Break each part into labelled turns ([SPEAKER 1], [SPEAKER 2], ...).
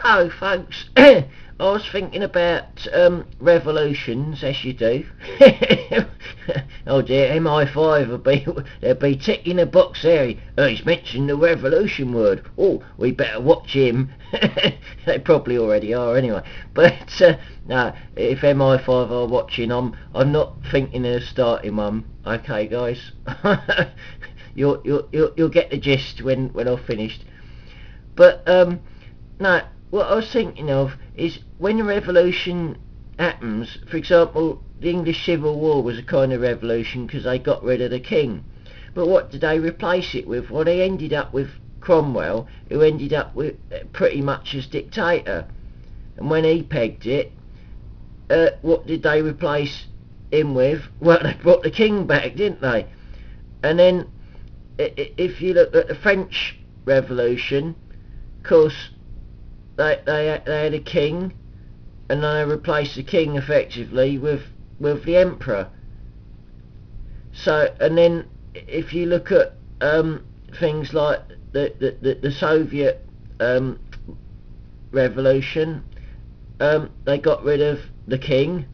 [SPEAKER 1] Oh, folks, I was thinking about revolutions, as you do. Oh dear, MI5 they'll be ticking a box there. He's mentioned the revolution word. Oh, we better watch him. They probably already are anyway. But no, if MI5 are watching, I'm not thinking of starting one. Okay, guys, you'll get the gist when I've finished. But no, what I was thinking of is when a revolution happens, for example, the English Civil War was a kind of revolution because they got rid of the king. But what did they replace it with? Well, they ended up with Cromwell, who ended up with pretty much as dictator. And when he pegged it, what did they replace him with? Well, they brought the king back, didn't they? And then, if you look at the French Revolution, of course, they had a king, and they replaced the king effectively with the emperor. So, and then if you look at things like the Soviet revolution, they got rid of the king,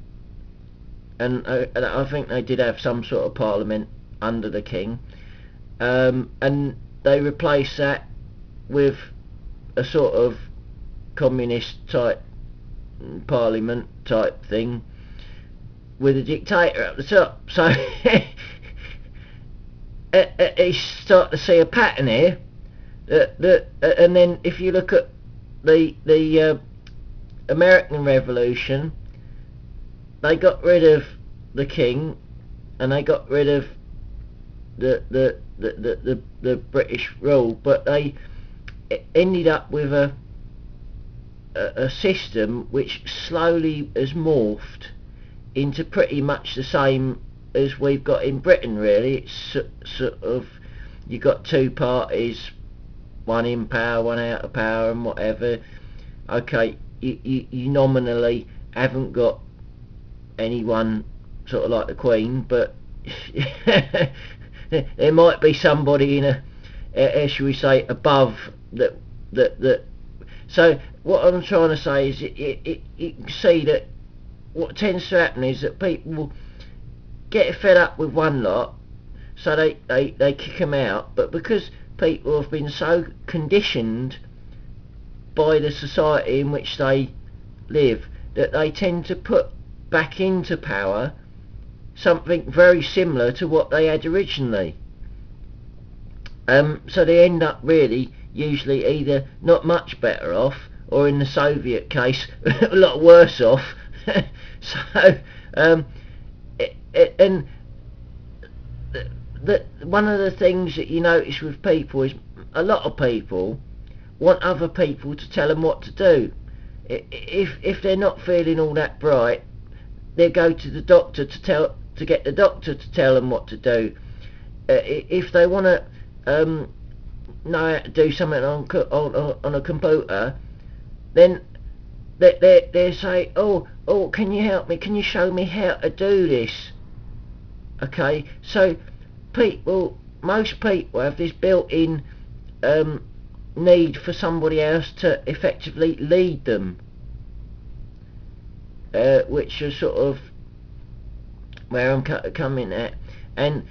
[SPEAKER 1] and I think they did have some sort of parliament under the king, and they replaced that with a sort of communist type parliament type thing with a dictator at the top. So you start to see a pattern here. And then if you look at the American Revolution, they got rid of the king and they got rid of the British rule, but they ended up with a system which slowly has morphed into pretty much the same as we've got in Britain, really. It's sort of, you got two parties, one in power, one out of power and whatever. Okay, you nominally haven't got anyone sort of like the Queen, but there might be somebody in shall we say, above that. So what I'm trying to say is, you can see that what tends to happen is that people get fed up with one lot, so they kick them out. But because people have been so conditioned by the society in which they live, that they tend to put back into power something very similar to what they had originally. So they end up really usually either not much better off, or in the Soviet case a lot worse off. So and one of the things that you notice with people is a lot of people want other people to tell them what to do. If they're not feeling all that bright, they go to the doctor to get the doctor to tell them what to do. If they want to know how to do something on a computer, then they say, oh, can you help me? Can you show me how to do this? Okay, so most people have this built-in need for somebody else to effectively lead them, which is sort of where I'm coming at. And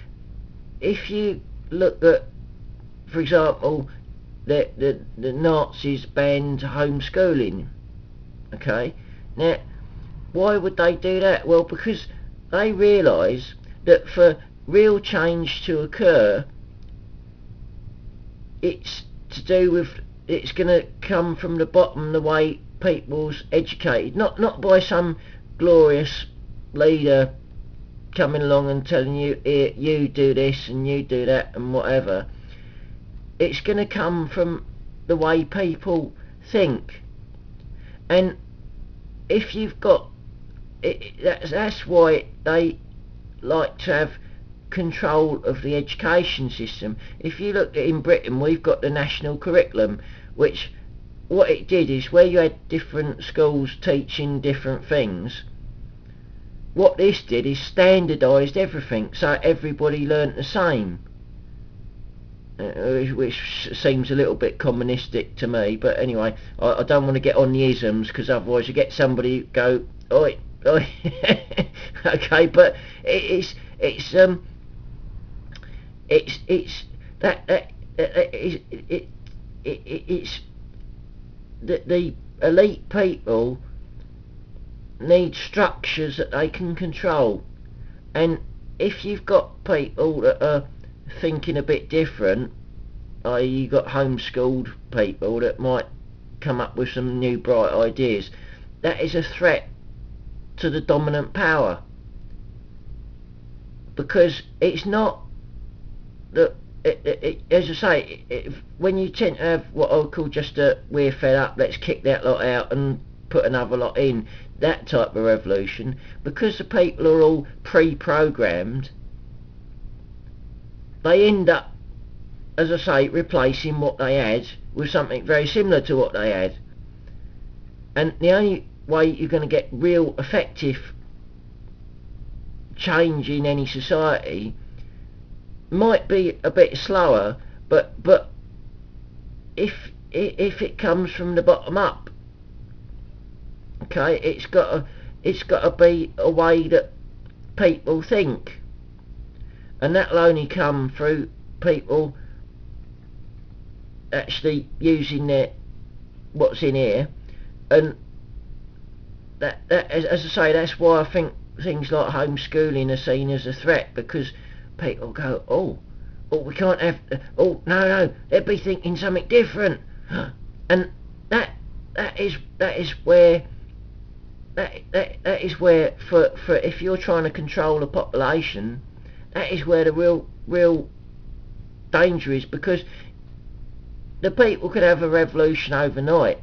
[SPEAKER 1] if you look at, for example, the Nazis banned homeschooling. Okay, now why would they do that? Well, because they realise that for real change to occur, it's going to come from the bottom, the way people's educated, not by some glorious leader coming along and telling you, here, you do this and you do that and whatever. It's going to come from the way people think. And if you've got that's why they like to have control of the education system. If you look at, in Britain, we've got the national curriculum, which what it did is, where you had different schools teaching different things, what this did is standardised everything, so everybody learnt the same. which seems a little bit communistic to me. But anyway, I don't want to get on the isms, because otherwise you get somebody go, oi, oi. Okay, but it's the elite people need structures that they can control, and if you've got people that are thinking a bit different, i.e. you've got homeschooled people that might come up with some new bright ideas, that is a threat to the dominant power, because it's not that as I say, when you tend to have what I would call just a we're fed up, let's kick that lot out and put another lot in, that type of revolution, because the people are all pre-programmed, they end up, as I say, replacing what they had with something very similar to what they had. And the only way you're going to get real effective change in any society might be a bit slower, but if it comes from the bottom up, okay, it's got to be a way that people think, and that'll only come through people actually using their what's in here. And that as I say, that's why I think things like homeschooling are seen as a threat, because people go, oh, we can't have, no, they'd be thinking something different, and that is where for if you're trying to control a population, that is where the real danger is, because the people could have a revolution overnight,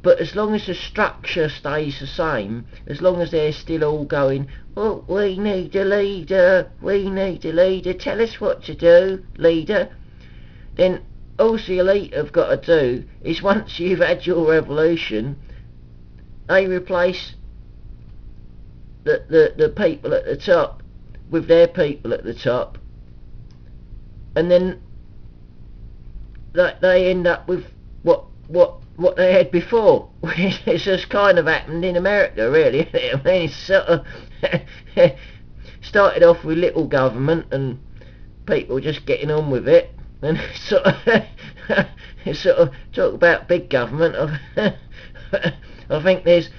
[SPEAKER 1] but as long as the structure stays the same, as long as they're still all going, oh, we need a leader, tell us what to do, leader, then all the elite have got to do is, once you've had your revolution, they replace the people at the top with their people at the top, and then they end up with what they had before. It's just kind of happened in America, really. I mean, it's sort of started off with little government and people just getting on with it, and sort of talk about big government. I think there's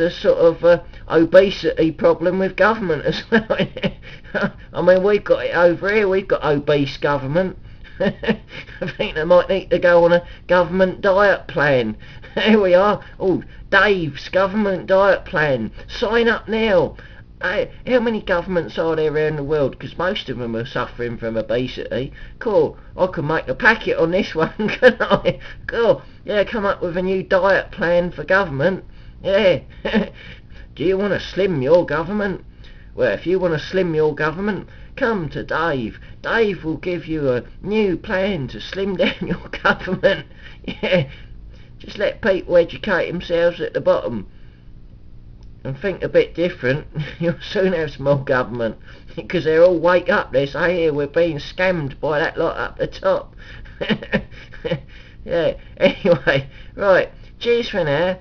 [SPEAKER 1] a sort of obesity problem with government as well. I mean, we've got it over here. We've got obese government. I think they might need to go on a government diet plan. Here we are. Oh, Dave's government diet plan. Sign up now. How many governments are there around the world? Because most of them are suffering from obesity. Cool. I can make a packet on this one, can I? Cool. Yeah, come up with a new diet plan for government. Yeah. Do you want to slim your government? Well, if you want to slim your government, come to Dave. Dave will give you a new plan to slim down your government. Yeah, just let people educate themselves at the bottom and think a bit different. You'll soon have small government, because they're all wake up. They say, here, we're being scammed by that lot up the top. Yeah, anyway, right, cheers for now.